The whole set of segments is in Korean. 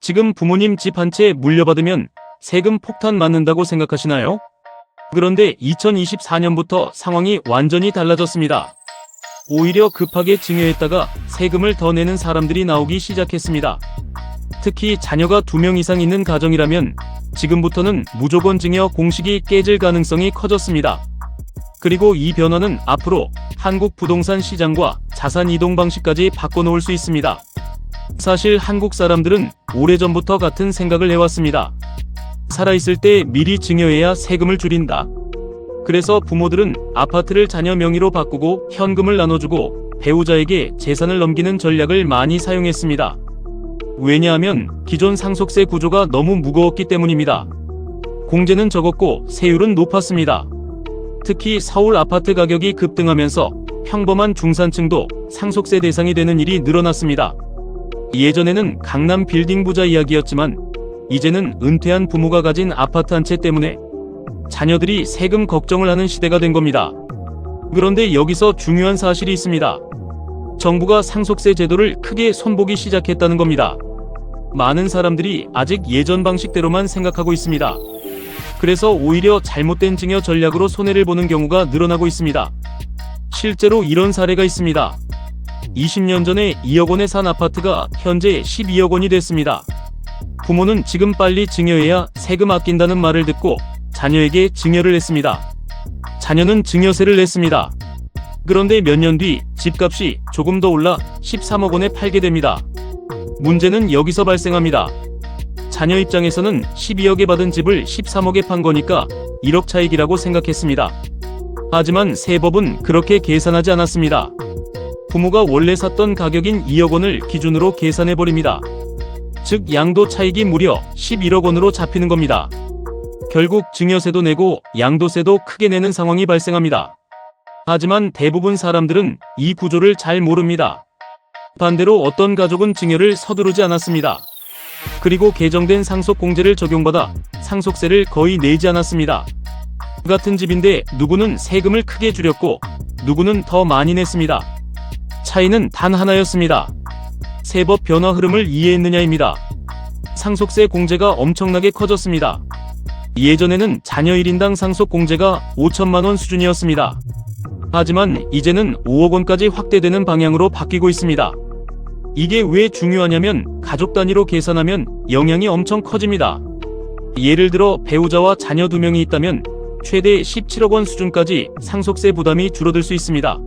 지금 부모님 집 한 채 물려받으면 세금 폭탄 맞는다고 생각하시나요? 그런데 2024년부터 상황이 완전히 달라졌습니다. 오히려 급하게 증여했다가 세금을 더 내는 사람들이 나오기 시작했습니다. 특히 자녀가 2명 이상 있는 가정이라면 지금부터는 무조건 증여 공식이 깨질 가능성이 커졌습니다. 그리고 이 변화는 앞으로 한국 부동산 시장과 자산 이동 방식까지 바꿔놓을 수 있습니다. 사실 한국 사람들은 오래전부터 같은 생각을 해왔습니다. 살아있을 때 미리 증여해야 세금을 줄인다. 그래서 부모들은 아파트를 자녀 명의로 바꾸고 현금을 나눠주고 배우자에게 재산을 넘기는 전략을 많이 사용했습니다. 왜냐하면 기존 상속세 구조가 너무 무거웠기 때문입니다. 공제는 적었고 세율은 높았습니다. 특히 서울 아파트 가격이 급등하면서 평범한 중산층도 상속세 대상이 되는 일이 늘어났습니다. 예전에는 강남 빌딩 부자 이야기였지만 이제는 은퇴한 부모가 가진 아파트 한 채 때문에 자녀들이 세금 걱정을 하는 시대가 된 겁니다. 그런데 여기서 중요한 사실이 있습니다. 정부가 상속세 제도를 크게 손보기 시작했다는 겁니다. 많은 사람들이 아직 예전 방식대로만 생각하고 있습니다. 그래서 오히려 잘못된 증여 전략으로 손해를 보는 경우가 늘어나고 있습니다. 실제로 이런 사례가 있습니다. 20년 전에 2억 원에 산 아파트가 현재 12억 원이 됐습니다. 부모는 지금 빨리 증여해야 세금 아낀다는 말을 듣고 자녀에게 증여를 했습니다. 자녀는 증여세를 냈습니다. 그런데 몇 년 뒤 집값이 조금 더 올라 13억 원에 팔게 됩니다. 문제는 여기서 발생합니다. 자녀 입장에서는 12억에 받은 집을 13억에 판 거니까 1억 차익이라고 생각했습니다. 하지만 세법은 그렇게 계산하지 않았습니다. 부모가 원래 샀던 가격인 2억 원을 기준으로 계산해버립니다. 즉 양도 차익이 무려 11억 원으로 잡히는 겁니다. 결국 증여세도 내고 양도세도 크게 내는 상황이 발생합니다. 하지만 대부분 사람들은 이 구조를 잘 모릅니다. 반대로 어떤 가족은 증여를 서두르지 않았습니다. 그리고 개정된 상속공제를 적용받아 상속세를 거의 내지 않았습니다. 같은 집인데 누구는 세금을 크게 줄였고 누구는 더 많이 냈습니다. 차이는 단 하나였습니다. 세법 변화 흐름을 이해했느냐입니다. 상속세 공제가 엄청나게 커졌습니다. 예전에는 자녀 1인당 상속공제가 5천만 원 수준이었습니다. 하지만 이제는 5억 원까지 확대되는 방향으로 바뀌고 있습니다. 이게 왜 중요하냐면 가족 단위로 계산하면 영향이 엄청 커집니다. 예를 들어 배우자와 자녀 2명이 있다면 최대 17억 원 수준까지 상속세 부담이 줄어들 수 있습니다.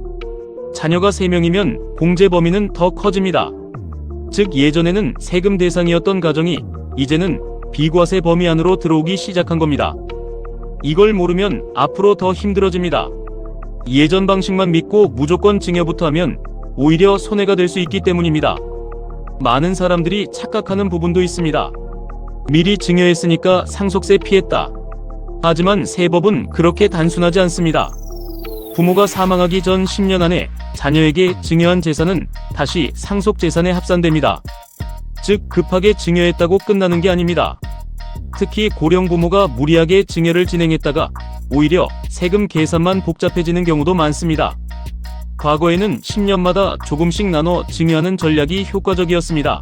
자녀가 3명이면 공제 범위는 더 커집니다. 즉 예전에는 세금 대상이었던 가정이 이제는 비과세 범위 안으로 들어오기 시작한 겁니다. 이걸 모르면 앞으로 더 힘들어집니다. 예전 방식만 믿고 무조건 증여부터 하면 오히려 손해가 될 수 있기 때문입니다. 많은 사람들이 착각하는 부분도 있습니다. 미리 증여했으니까 상속세 피했다. 하지만 세법은 그렇게 단순하지 않습니다. 부모가 사망하기 전 10년 안에 자녀에게 증여한 재산은 다시 상속재산에 합산됩니다. 즉 급하게 증여했다고 끝나는 게 아닙니다. 특히 고령 부모가 무리하게 증여를 진행했다가 오히려 세금 계산만 복잡해지는 경우도 많습니다. 과거에는 10년마다 조금씩 나눠 증여하는 전략이 효과적이었습니다.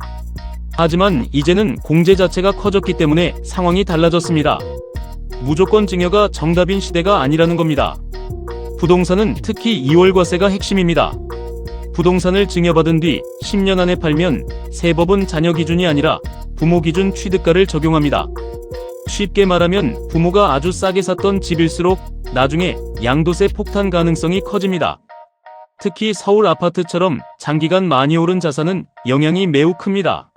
하지만 이제는 공제 자체가 커졌기 때문에 상황이 달라졌습니다. 무조건 증여가 정답인 시대가 아니라는 겁니다. 부동산은 특히 2월과세가 핵심입니다. 부동산을 증여받은 뒤 10년 안에 팔면 세법은 자녀 기준이 아니라 부모 기준 취득가를 적용합니다. 쉽게 말하면 부모가 아주 싸게 샀던 집일수록 나중에 양도세 폭탄 가능성이 커집니다. 특히 서울 아파트처럼 장기간 많이 오른 자산은 영향이 매우 큽니다.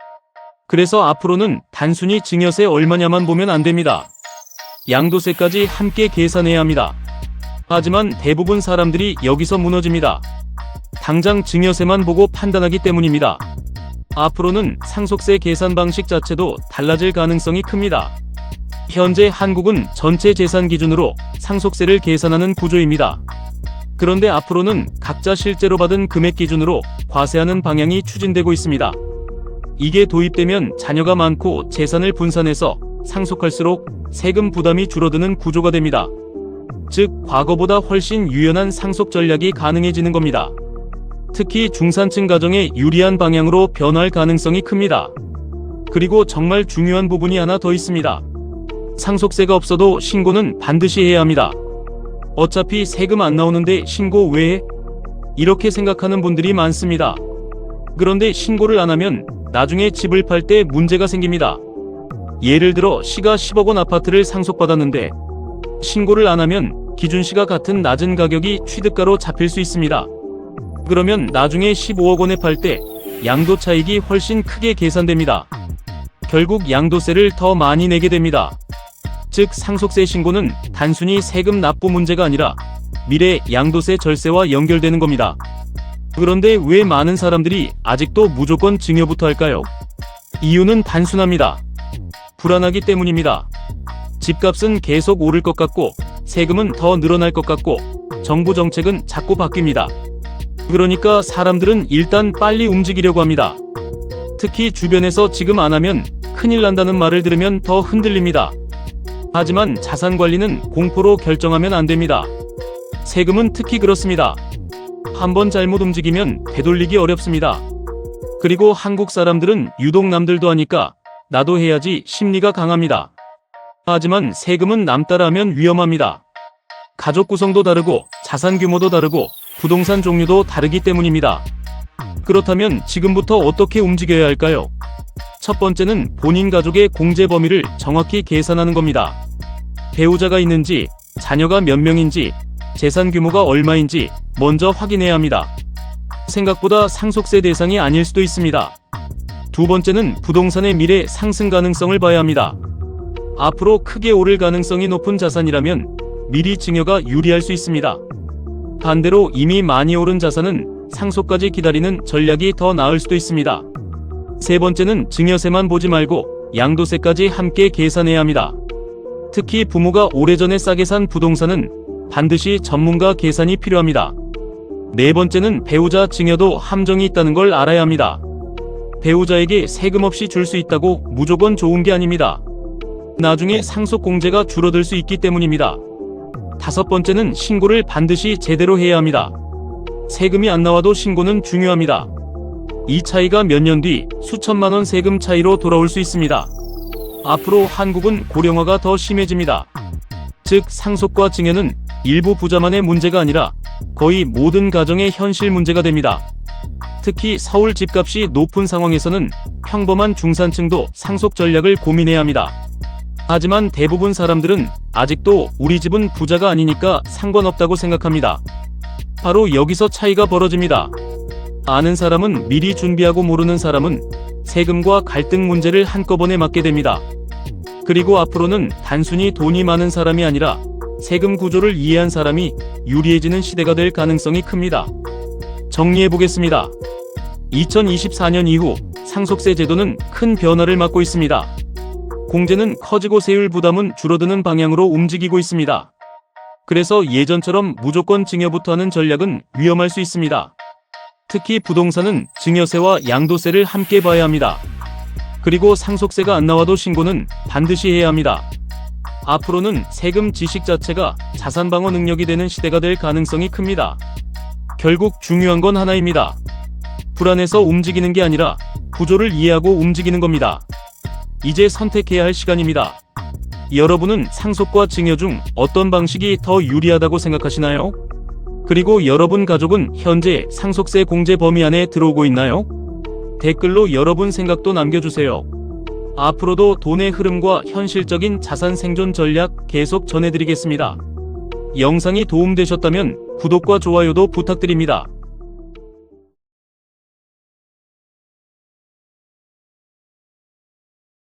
그래서 앞으로는 단순히 증여세 얼마냐만 보면 안 됩니다. 양도세까지 함께 계산해야 합니다. 하지만 대부분 사람들이 여기서 무너집니다. 당장 증여세만 보고 판단하기 때문입니다. 앞으로는 상속세 계산 방식 자체도 달라질 가능성이 큽니다. 현재 한국은 전체 재산 기준으로 상속세를 계산하는 구조입니다. 그런데 앞으로는 각자 실제로 받은 금액 기준으로 과세하는 방향이 추진되고 있습니다. 이게 도입되면 자녀가 많고 재산을 분산해서 상속할수록 세금 부담이 줄어드는 구조가 됩니다. 즉 과거보다 훨씬 유연한 상속 전략이 가능해지는 겁니다. 특히 중산층 가정에 유리한 방향으로 변화할 가능성이 큽니다. 그리고 정말 중요한 부분이 하나 더 있습니다. 상속세가 없어도 신고는 반드시 해야 합니다. 어차피 세금 안 나오는데 신고 왜 해? 이렇게 생각하는 분들이 많습니다. 그런데 신고를 안 하면 나중에 집을 팔 때 문제가 생깁니다. 예를 들어 시가 10억 원 아파트를 상속받았는데 신고를 안 하면 기준시가 같은 낮은 가격이 취득가로 잡힐 수 있습니다. 그러면 나중에 15억 원에 팔 때 양도 차익이 훨씬 크게 계산됩니다. 결국 양도세를 더 많이 내게 됩니다. 즉 상속세 신고는 단순히 세금 납부 문제가 아니라 미래 양도세 절세와 연결되는 겁니다. 그런데 왜 많은 사람들이 아직도 무조건 증여부터 할까요? 이유는 단순합니다. 불안하기 때문입니다. 집값은 계속 오를 것 같고 세금은 더 늘어날 것 같고 정부 정책은 자꾸 바뀝니다. 그러니까 사람들은 일단 빨리 움직이려고 합니다. 특히 주변에서 지금 안 하면 큰일 난다는 말을 들으면 더 흔들립니다. 하지만 자산 관리는 공포로 결정하면 안 됩니다. 세금은 특히 그렇습니다. 한번 잘못 움직이면 되돌리기 어렵습니다. 그리고 한국 사람들은 유독 남들도 하니까 나도 해야지 심리가 강합니다. 하지만 세금은 남 따라하면 위험합니다. 가족 구성도 다르고 자산 규모도 다르고 부동산 종류도 다르기 때문입니다. 그렇다면 지금부터 어떻게 움직여야 할까요? 첫 번째는 본인 가족의 공제 범위를 정확히 계산하는 겁니다. 배우자가 있는지, 자녀가 몇 명인지, 재산 규모가 얼마인지 먼저 확인해야 합니다. 생각보다 상속세 대상이 아닐 수도 있습니다. 두 번째는 부동산의 미래 상승 가능성을 봐야 합니다. 앞으로 크게 오를 가능성이 높은 자산이라면 미리 증여가 유리할 수 있습니다. 반대로 이미 많이 오른 자산은 상속까지 기다리는 전략이 더 나을 수도 있습니다. 세 번째는 증여세만 보지 말고 양도세까지 함께 계산해야 합니다. 특히 부모가 오래전에 싸게 산 부동산은 반드시 전문가 계산이 필요합니다. 네 번째는 배우자 증여도 함정이 있다는 걸 알아야 합니다. 배우자에게 세금 없이 줄 수 있다고 무조건 좋은 게 아닙니다. 나중에 상속 공제가 줄어들 수 있기 때문입니다. 다섯 번째는 신고를 반드시 제대로 해야 합니다. 세금이 안 나와도 신고는 중요합니다. 이 차이가 몇 년 뒤 수천만 원 세금 차이로 돌아올 수 있습니다. 앞으로 한국은 고령화가 더 심해집니다. 즉 상속과 증여는 일부 부자만의 문제가 아니라 거의 모든 가정의 현실 문제가 됩니다. 특히 서울 집값이 높은 상황에서는 평범한 중산층도 상속 전략을 고민해야 합니다. 하지만 대부분 사람들은 아직도 우리 집은 부자가 아니니까 상관없다고 생각합니다. 바로 여기서 차이가 벌어집니다. 아는 사람은 미리 준비하고 모르는 사람은 세금과 갈등 문제를 한꺼번에 맞게 됩니다. 그리고 앞으로는 단순히 돈이 많은 사람이 아니라 세금 구조를 이해한 사람이 유리해지는 시대가 될 가능성이 큽니다. 정리해보겠습니다. 2024년 이후 상속세 제도는 큰 변화를 맞고 있습니다. 공제는 커지고 세율 부담은 줄어드는 방향으로 움직이고 있습니다. 그래서 예전처럼 무조건 증여부터 하는 전략은 위험할 수 있습니다. 특히 부동산은 증여세와 양도세를 함께 봐야 합니다. 그리고 상속세가 안 나와도 신고는 반드시 해야 합니다. 앞으로는 세금 지식 자체가 자산 방어 능력이 되는 시대가 될 가능성이 큽니다. 결국 중요한 건 하나입니다. 불안해서 움직이는 게 아니라 구조를 이해하고 움직이는 겁니다. 이제 선택해야 할 시간입니다. 여러분은 상속과 증여 중 어떤 방식이 더 유리하다고 생각하시나요? 그리고 여러분 가족은 현재 상속세 공제 범위 안에 들어오고 있나요? 댓글로 여러분 생각도 남겨주세요. 앞으로도 돈의 흐름과 현실적인 자산 생존 전략 계속 전해드리겠습니다. 영상이 도움되셨다면 구독과 좋아요도 부탁드립니다.